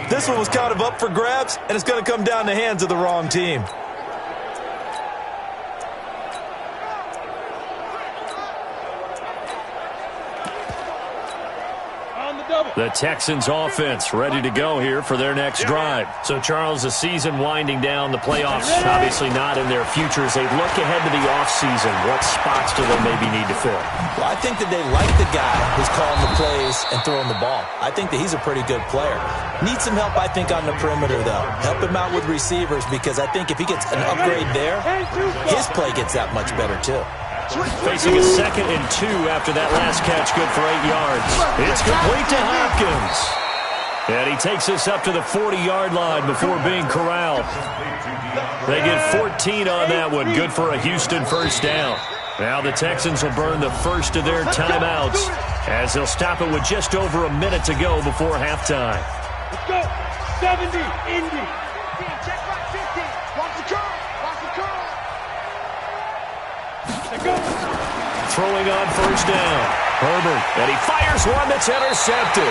This one was kind of up for grabs, and it's going to come down the hands of the wrong team. The Texans offense ready to go here for their next drive. So, Charles, the season winding down, the playoffs obviously not in their future. As they look ahead to the offseason, what spots do they maybe need to fill? Well, I think that they like the guy who's calling the plays and throwing the ball. I think that he's a pretty good player. Needs some help, I think, on the perimeter, though. Help him out with receivers, because I think if he gets an upgrade there, his play gets that much better, too. Facing a 2nd and 2 after that last catch, good for 8 yards. It's complete to Hopkins. And he takes us up to the 40-yard line before being corralled. They get 14 on that one, good for a Houston first down. Now the Texans will burn the first of their timeouts as they'll stop it with just over a minute to go before halftime. Let's go. 70, Indy. Check right 50. Watch the curl. Watch the curl. Throwing on first down. Herbert, and he fires one that's intercepted.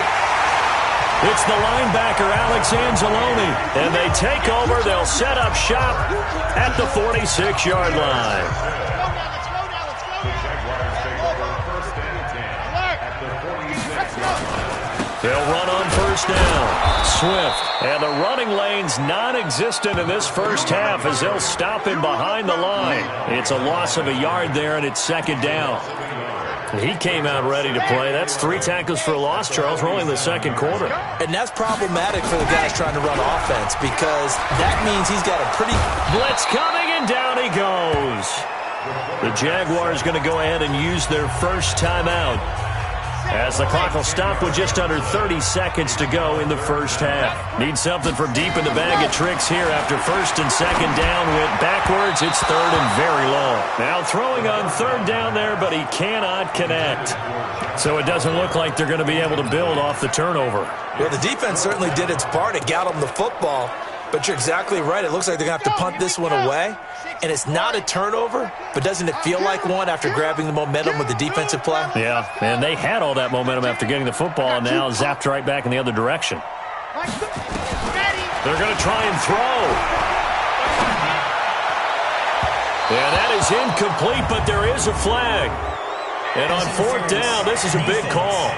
It's the linebacker, Alex Anzalone, and they take over. They'll set up shop at the 46-yard line. They'll run on first down. Swift, and the running lane's non-existent in this first half as they'll stop him behind the line. It's a loss of a yard there, and it's 2nd down. He came out ready to play. That's 3 tackles for a loss, Charles, rolling the 2nd quarter. And that's problematic for the guys trying to run offense, because that means he's got a pretty... Blitz coming, and down he goes. The Jaguars going to go ahead and use their first timeout, as the clock will stop with just under 30 seconds to go in the first half. Need something from deep in the bag of tricks here after 1st and 2nd down. Went backwards. It's 3rd and very long. Now throwing on 3rd down there, but he cannot connect. So it doesn't look like they're going to be able to build off the turnover. Well, the defense certainly did its part. It got them the football. But you're exactly right. It looks like they're going to have to punt this one away. And it's not a turnover, but doesn't it feel like one after grabbing the momentum with the defensive play? Yeah, and they had all that momentum after getting the football, and now zapped right back in the other direction. They're going to try and throw. And that is incomplete, but there is a flag. And on 4th down, this is a big call.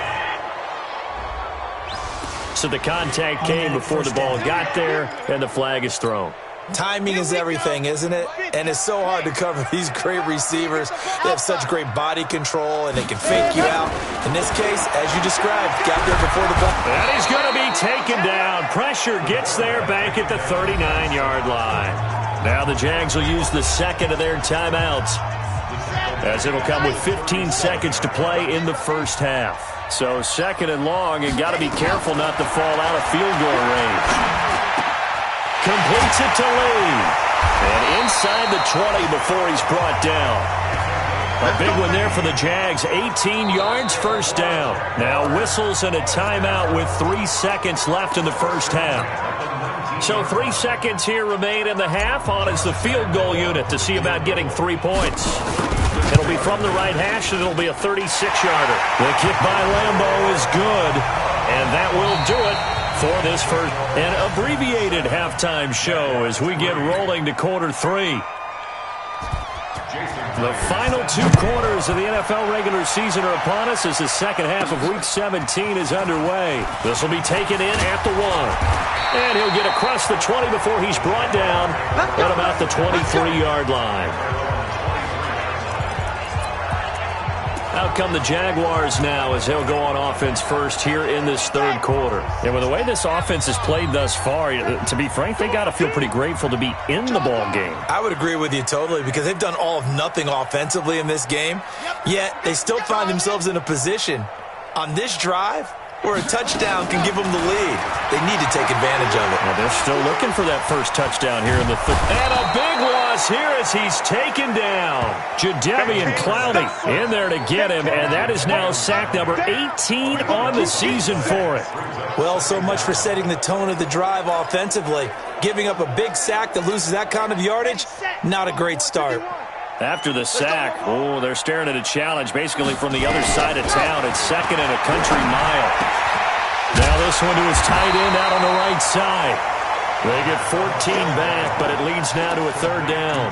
So the contact came before the ball got there, and the flag is thrown. Timing is everything, isn't it? And it's so hard to cover these great receivers. They have such great body control, and they can fake you out. In this case, as you described, got there before the ball. And he's going to be taken down. Pressure gets there back at the 39-yard line. Now the Jags will use the 2nd of their timeouts, as it'll come with 15 seconds to play in the first half. So 2nd and long, and got to be careful not to fall out of field goal range. Completes it to Lee. And inside the 20 before he's brought down. A big one there for the Jags. 18 yards, first down. Now whistles and a timeout with 3 seconds left in the first half. So 3 seconds here remain in the half. On is the field goal unit to see about getting 3 points. It'll be from the right hash, and it'll be a 36-yarder. The kick by Lambeau is good, and that will do it for this first and abbreviated halftime show as we get rolling to quarter 3. The final 2 quarters of the NFL regular season are upon us as the second half of Week 17 is underway. This will be taken in at the 1. And he'll get across the 20 before he's brought down at about the 23-yard line. Out come the Jaguars now as they'll go on offense first here in this 3rd quarter. And with the way this offense has played thus far, to be frank, they got to feel pretty grateful to be in the ball game. I would agree with you totally, because they've done all of nothing offensively in this game, yet they still find themselves in a position on this drive where a touchdown can give them the lead. They need to take advantage of it. Well, they're still looking for that first touchdown here in the 3rd. And a big loss here as he's taken down. Jadeveon Clowney in there to get him, and that is now sack number 18 on the season for it. Well, so much for setting the tone of the drive offensively. Giving up a big sack that loses that kind of yardage, not a great start. After the sack, they're staring at a challenge basically from the other side of town. It's 2nd and a country mile. Now this one to his tight end out on the right side. They get 14 back, but it leads now to a third down.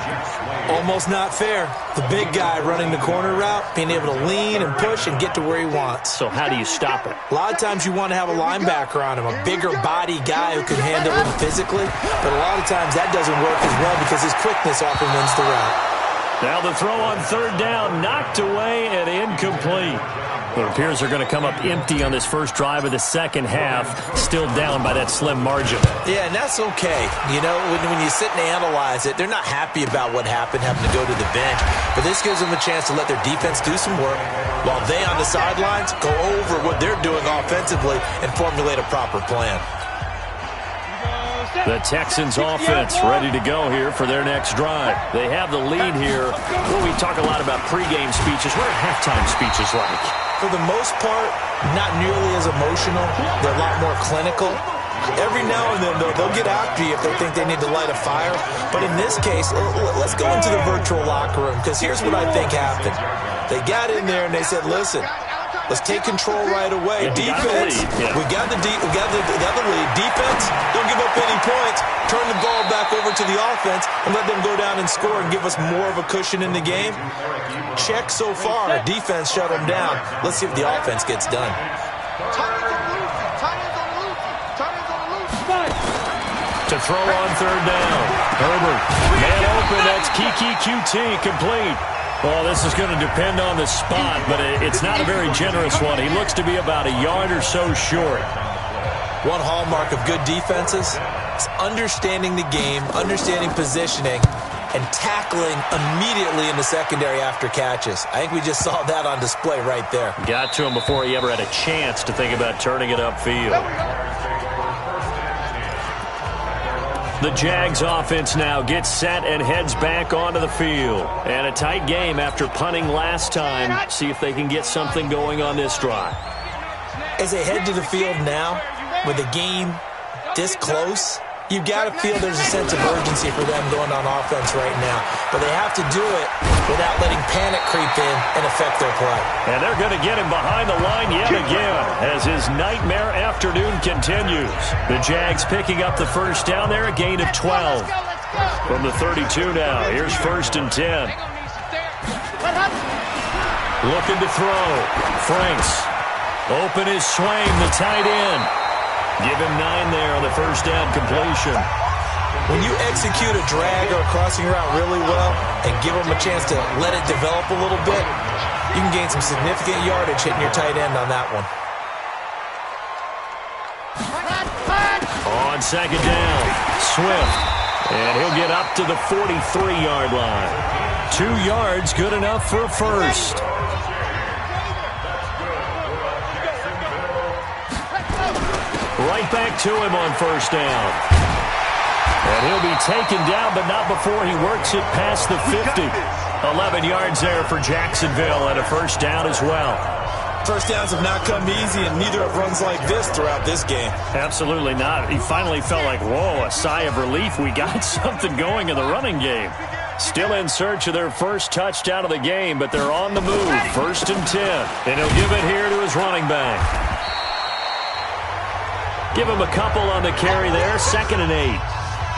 Almost not fair. The big guy running the corner route, being able to lean and push and get to where he wants. So how do you stop it? A lot of times you want to have a linebacker on him, a bigger body guy who can handle him physically, but a lot of times that doesn't work as well because his quickness often wins the route. Now the throw on third down, knocked away and incomplete. It appears they're going to come up empty on this first drive of the second half, still down by that slim margin. Yeah, and that's okay. You know, when you sit and analyze it, they're not happy about what happened, having to go to the bench. But this gives them a chance to let their defense do some work while they on the sidelines go over what they're doing offensively and formulate a proper plan. The Texans offense ready to go here for their next drive. They have the lead here. Well, we talk a lot about pregame speeches. What are halftime speeches like? For the most part, not nearly as emotional. They're a lot more clinical. Every now and then, they'll get after you if they think they need to light a fire. But in this case, let's go into the virtual locker room, because here's what I think happened. They got in there and they said, listen, let's take control right away. Defense, we got the lead. Defense, don't give up any points. Turn the ball back over to the offense and let them go down and score and give us more of a cushion in the game. Check so far. Defense shut them down. Let's see if the offense gets done. To throw on third down. Herbert, man open. That's Kiki QT, complete. Well, this is going to depend on the spot, but it's not a very generous one. He looks to be about a yard or so short. One hallmark of good defenses is understanding the game, understanding positioning, and tackling immediately in the secondary after catches. I think we just saw that on display right there. Got to him before he ever had a chance to think about turning it upfield. The Jags offense now gets set and heads back onto the field. And a tight game after punting last time. See if they can get something going on this drive. As they head to the field now, with the game this close, you've got to feel there's a sense of urgency for them going on offense right now. But they have to do it without letting panic creep in and affect their play. And they're going to get him behind the line yet again as his nightmare afternoon continues. The Jags picking up the first down there, a gain of 12. From the 32 now, here's 1st and 10. Looking to throw. Franks. Open his Swain, the tight end. Give him 9 there on the first down completion. When you execute a drag or a crossing route really well and give them a chance to let it develop a little bit, you can gain some significant yardage hitting your tight end on that one. On second down, Swift. And he'll get up to the 43-yard line. 2 yards, good enough for a first. Right back to him on first down. And he'll be taken down, but not before he works it past the 50. 11 yards there for Jacksonville and a first down as well. First downs have not come easy, and neither have runs like this throughout this game. Absolutely not. He finally felt like, whoa, a sigh of relief. We got something going in the running game. Still in search of their first touchdown of the game, but they're on the move. 1st and 10. And he'll give it here to his running back. Give him a couple on the carry there. 2nd and 8.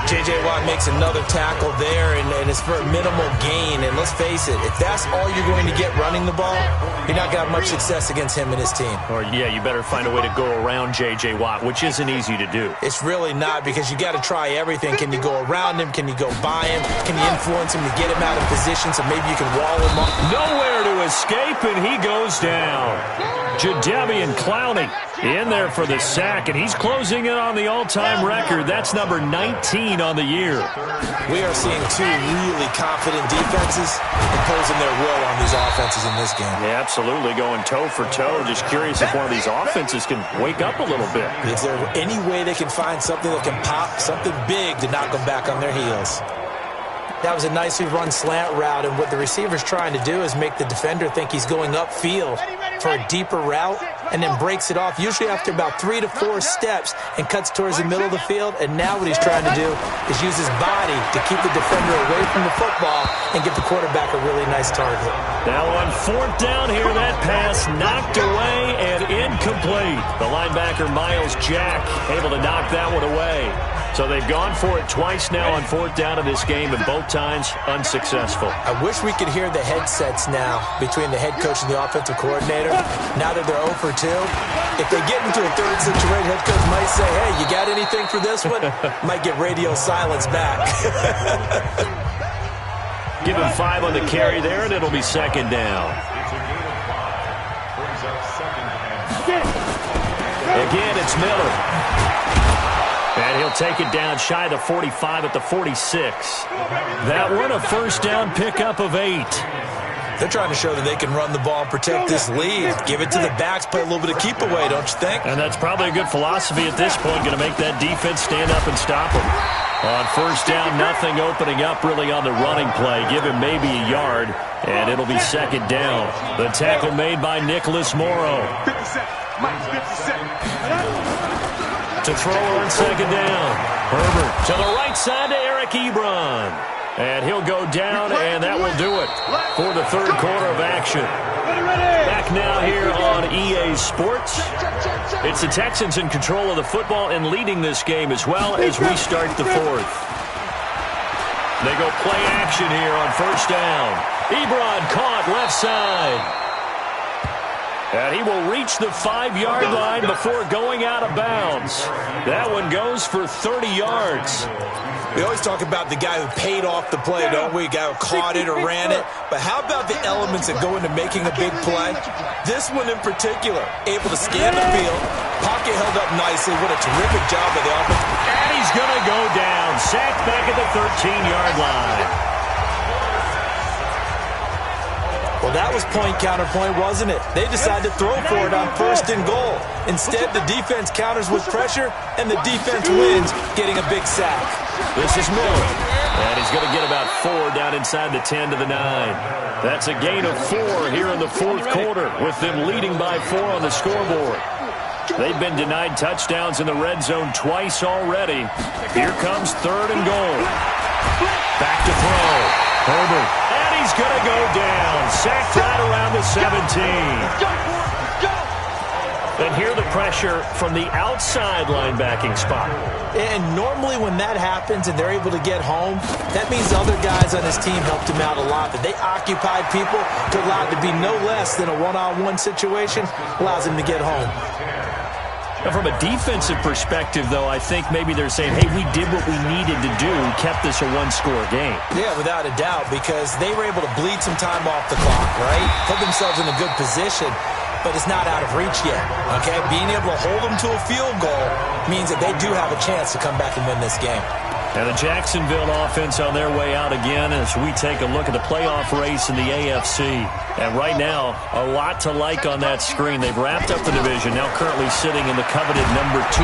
J.J. Watt makes another tackle there, and it's for a minimal gain. And let's face it, if that's all you're going to get running the ball, you're not going to have much success against him and his team. Or, yeah, you better find a way to go around J.J. Watt, which isn't easy to do. It's really not, because you got to try everything. Can you go around him? Can you go by him? Can you influence him to get him out of position so maybe you can wall him up? Nowhere to escape, and he goes down. Jadeveon Clowney in there for the sack, and he's closing in on the all-time record. That's number 19 on the year. We are seeing 2 really confident defenses imposing their will on these offenses in this game. Yeah, absolutely, going toe for toe. Just curious if one of these offenses can wake up a little bit. Is there any way they can find something that can pop, something big to knock them back on their heels? That was a nicely run slant route, and what the receiver's trying to do is make the defender think he's going upfield for a deeper route, and then breaks it off, usually after about 3 to 4 steps, and cuts towards the middle of the field. And now what he's trying to do is use his body to keep the defender away from the football and get the quarterback a really nice target. Now on 4th down here, that pass knocked away and incomplete. The linebacker, Miles Jack, able to knock that one away. So they've gone for it twice now on 4th down in this game, and both times unsuccessful. I wish we could hear the headsets now between the head coach and the offensive coordinator. Now that they're 0 for 2, if they get into a third situation, head coach might say, hey, you got anything for this one? Might get radio silence back. Give him 5 on the carry there, and it'll be 2nd down. Again, it's Miller. And he'll take it down shy of the 45 at the 46. That one a 1st down pickup of 8. They're trying to show that they can run the ball and protect this lead. Give it to the backs, play a little bit of keep away, don't you think? And that's probably a good philosophy at this point, going to make that defense stand up and stop them. On 1st down, nothing opening up really on the running play. Give him maybe a yard, and it'll be 2nd down. The tackle made by Nicholas Morrow. To throw on 2nd down. Herbert to the right side to Eric Ebron. And he'll go down, and that will do it for the 3rd quarter of action. Back now here on EA Sports. It's the Texans in control of the football and leading this game as well as we start the 4th. They go play action here on 1st down. Ebron caught left side. And he will reach the 5-yard line before going out of bounds. That one goes for 30 yards. We always talk about the guy who paid off the play, don't we? The guy who caught it or ran it. But how about the elements that go into making a big play? This one in particular, able to scan the field, pocket held up nicely. What a terrific job by the offense. And he's going to go down, sacked back at the 13-yard line. Well, that was point counterpoint, wasn't it? They decided to throw for it on 1st and goal. Instead, the defense counters with pressure, and the defense wins, getting a big sack. This is Miller, and he's going to get about 4 down inside the 10 to the 9. That's a gain of 4 here in the 4th quarter, with them leading by 4 on the scoreboard. They've been denied touchdowns in the red zone twice already. Here comes 3rd and goal. Back to throw. Herbert. He's going to go down. Sacked right around the 17. And here the pressure from the outside linebacking spot. And normally when that happens and they're able to get home, that means other guys on his team helped him out a lot. That they occupied people to allow it to be no less than a one-on-one situation, allows him to get home. Now, from a defensive perspective, though, I think maybe they're saying, hey, we did what we needed to do, kept this a 1-score game. Yeah, without a doubt, because they were able to bleed some time off the clock, right? Put themselves in a good position, but it's not out of reach yet, okay? Being able to hold them to a field goal means that they do have a chance to come back and win this game. And the Jacksonville offense on their way out again as we take a look at the playoff race in the AFC. And right now, a lot to like on that screen. They've wrapped up the division, now currently sitting in the coveted number 2.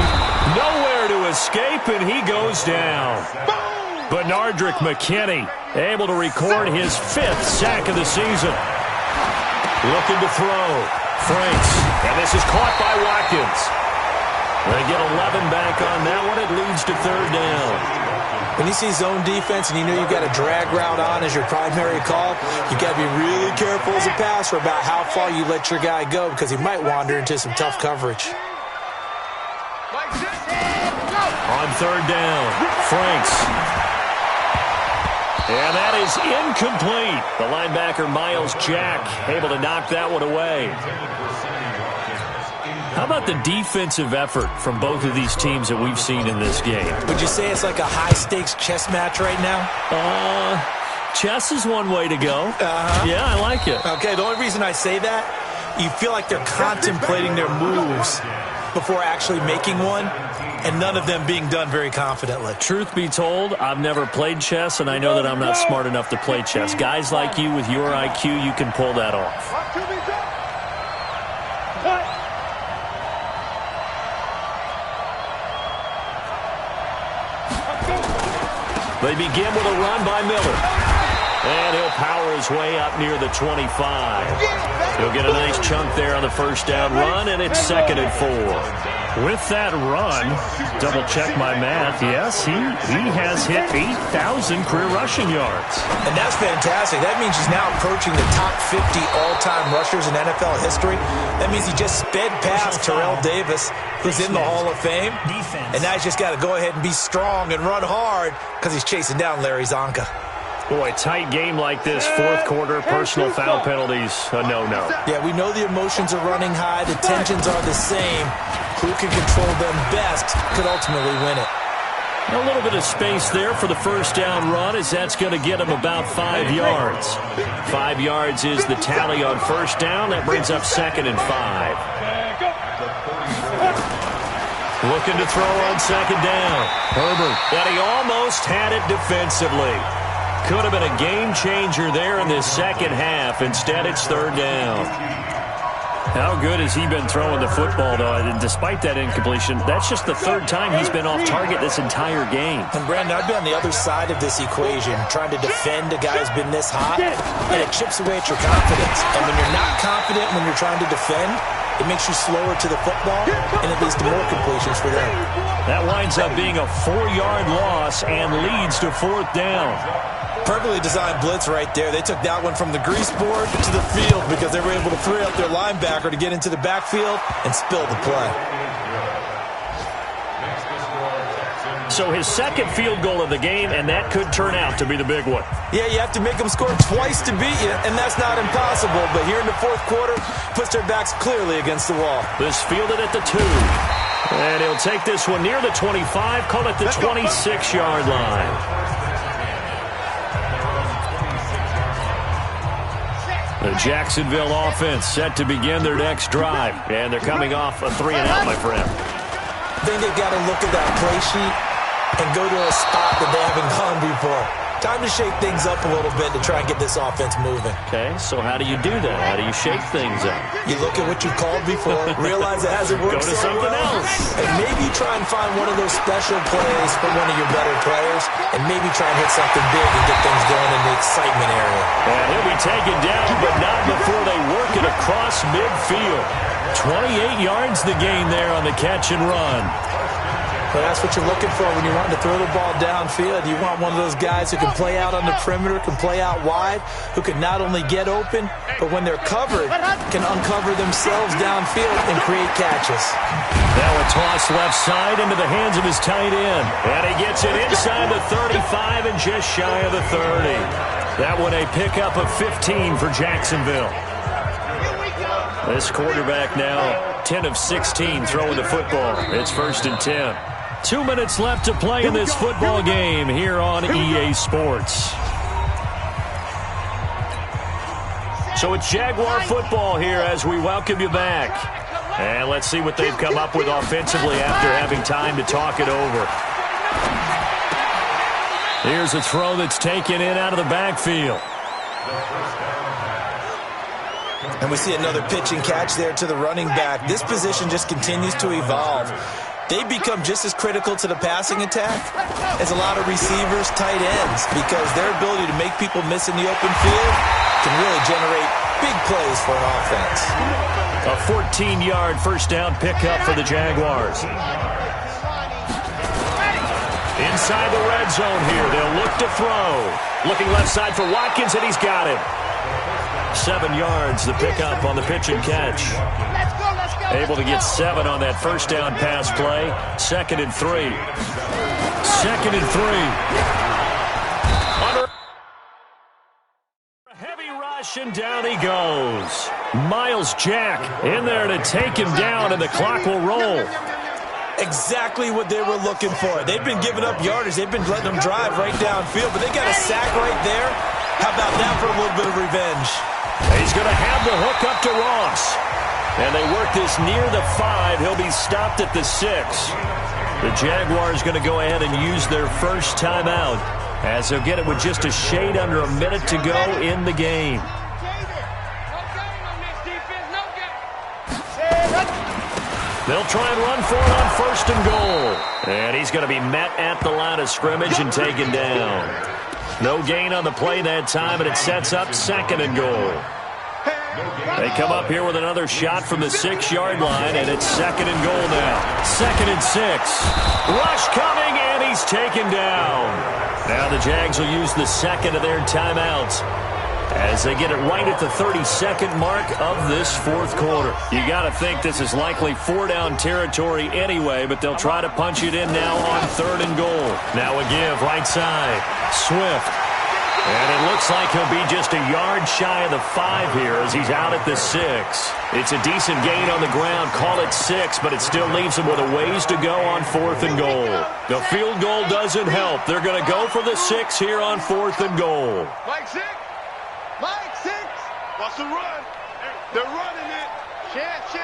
Nowhere to escape, and he goes down. Benardrick McKinney able to record his 5th sack of the season. Looking to throw. Franks, and this is caught by Watkins. They get 11 back on that one. It leads to 3rd down. When you see zone defense and you know you've got a drag route on as your primary call, you got to be really careful as a passer about how far you let your guy go because he might wander into some tough coverage. On 3rd down, Franks. And that is incomplete. The linebacker, Miles Jack, able to knock that one away. How about the defensive effort from both of these teams that we've seen in this game? Would you say it's like a high-stakes chess match right now? Chess is one way to go. Yeah, I like it. Okay, the only reason I say that, you feel like they're contemplating their moves before actually making one, and none of them being done very confidently. Truth be told, I've never played chess, and I know that I'm not smart enough to play chess. Guys like you with your IQ, you can pull that off. They begin with a run by Miller. And he'll power his way up near the 25. He'll get a nice chunk there on the first down run, and it's 2nd and 4. With that run, double-check my math, yes, he has hit 8,000 career rushing yards. And that's fantastic. That means he's now approaching the top 50 all-time rushers in NFL history. That means he just sped past Terrell Davis, who's in the Hall of Fame. And now he's just got to go ahead and be strong and run hard because he's chasing down Larry Zonka. Boy, tight game like this, fourth quarter, personal foul penalties, a no-no. Yeah, we know the emotions are running high, the tensions are the same. Who can control them best could ultimately win it. A little bit of space there for the first down run, as that's going to get him about 5 yards. 5 yards is the tally on first down. That brings up 2nd and 5. Looking to throw on 2nd down. Herbert, and he almost had it defensively. Could have been a game changer there in this second half. Instead, it's 3rd down. How good has he been throwing the football, though? And despite that incompletion, that's just the 3rd time he's been off target this entire game. And, Brandon, I've been on the other side of this equation, trying to defend a guy who's been this hot, and it chips away at your confidence. And when you're not confident when you're trying to defend, it makes you slower to the football, and it leads to more completions for them. That winds up being a 4-yard loss and leads to 4th down. Perfectly designed blitz right there. They took that one from the grease board to the field because they were able to free up their linebacker to get into the backfield and spill the play. So his second field goal of the game, and that could turn out to be the big one. Yeah, you have to make them score twice to beat you, and that's not impossible. But here in the fourth quarter, puts their backs clearly against the wall. This fielded at the 2. And he'll take this one near the 25, call it the 26-yard line. The Jacksonville offense set to begin their next drive. And they're coming off a 3-and-out, my friend. I think they've got to look at that play sheet and go to a spot that they haven't gone before. Time to shake things up a little bit to try and get this offense moving. Okay, so how do you do that? How do you shake things up? You look at what you called before, realize it hasn't worked Go to something else. and maybe try and find one of those special plays from one of your better players, and maybe try and hit something big and get things going in the excitement area. And he'll be taken down, but not before they work it across midfield. 28 yards the gain there on the catch and run. But that's what you're looking for when you want to throw the ball downfield. You want one of those guys who can play out on the perimeter, can play out wide, who can not only get open, but when they're covered, can uncover themselves downfield and create catches. Now a toss left side into the hands of his tight end. And he gets it inside the 35 and just shy of the 30. That one a pickup of 15 for Jacksonville. This quarterback now 10 of 16 throwing the football. It's 1st and 10. 2 minutes left to play in this football game here on EA Sports. So it's Jaguar football here as we welcome you back. And let's see what they've come up with offensively after having time to talk it over. Here's a throw that's taken in out of the backfield. And we see another pitch and catch there to the running back. This position just continues to evolve. They become just as critical to the passing attack as a lot of receivers, tight ends, because their ability to make people miss in the open field can really generate big plays for an offense. A 14-yard first down pickup for the Jaguars. Inside the red zone here, they'll look to throw. Looking left side for Watkins, and he's got it. 7 yards, the pickup on the pitch and catch. Able to get 7 on that first down pass play. 2nd and 3. 2nd and 3. Under a heavy rush, and down he goes. Miles Jack in there to take him down, and the clock will roll. Exactly what they were looking for. They've been giving up yardage. They've been letting them drive right downfield, but they got a sack right there. How about that for a little bit of revenge? He's going to have the hook up to Ross. And they work this near the 5. He'll be stopped at the 6. The Jaguars going to go ahead and use their first timeout, as they'll get it with just a shade under a minute to go in the game. They'll try and run for it on 1st and goal. And he's going to be met at the line of scrimmage and taken down. No gain on the play that time, and it sets up 2nd and goal. They come up here with another shot from the 6-yard line, and it's 2nd and goal now. 2nd and 6. Rush coming, and he's taken down. Now the Jags will use the 2nd of their timeouts as they get it right at the 32nd mark of this 4th quarter. You got to think this is likely 4-down territory anyway, but they'll try to punch it in now on 3rd and goal. Now a give right side. Swift. And it looks like he'll be just a yard shy of the 5 here as he's out at the 6. It's a decent gain on the ground. Call it 6, but it still leaves him with a ways to go on 4th and goal. The field goal doesn't help. They're going to go for the 6 here on 4th and goal. Mike 6. Mike 6. What's the run? They're running it. Chance.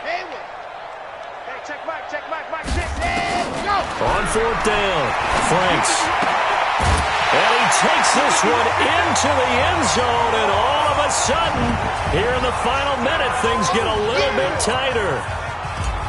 Hayward. Hey, check Mike. Mike 6. And go. On 4th down, Franks. And he takes this one into the end zone, and all of a sudden, here in the final minute, things get a little bit tighter.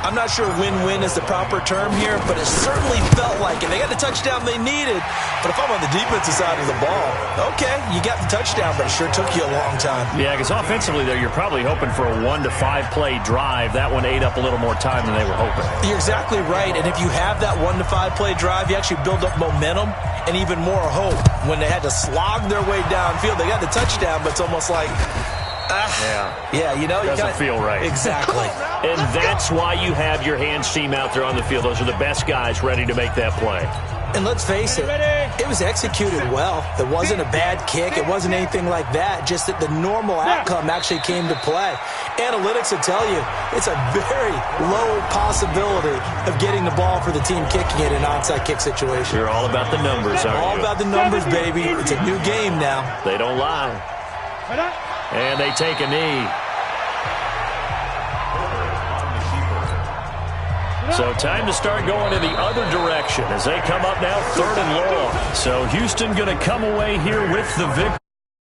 I'm not sure win-win is the proper term here, but it certainly felt like it. They got the touchdown they needed, but if I'm on the defensive side of the ball, okay, you got the touchdown, but it sure took you a long time. Yeah, because offensively, there, you're probably hoping for a 1 to 5 play drive. That one ate up a little more time than they were hoping. You're exactly right, and if you have that 1 to 5 play drive, you actually build up momentum and even more hope. When they had to slog their way downfield, they got the touchdown, but it's almost like, yeah, you know, doesn't feel right. Exactly. And that's why you have your hands team out there on the field. Those are the best guys ready to make that play. And let's face it, it was executed well. It wasn't a bad kick. It wasn't anything like that. Just that the normal outcome actually came to play. Analytics will tell you it's a very low possibility of getting the ball for the team kicking it in an onside kick situation. You're all about the numbers, aren't you? All about the numbers, baby. It's a new game now. They don't lie. And they take a knee. So time to start going in the other direction as they come up now 3rd and long. So Houston going to come away here with the victory.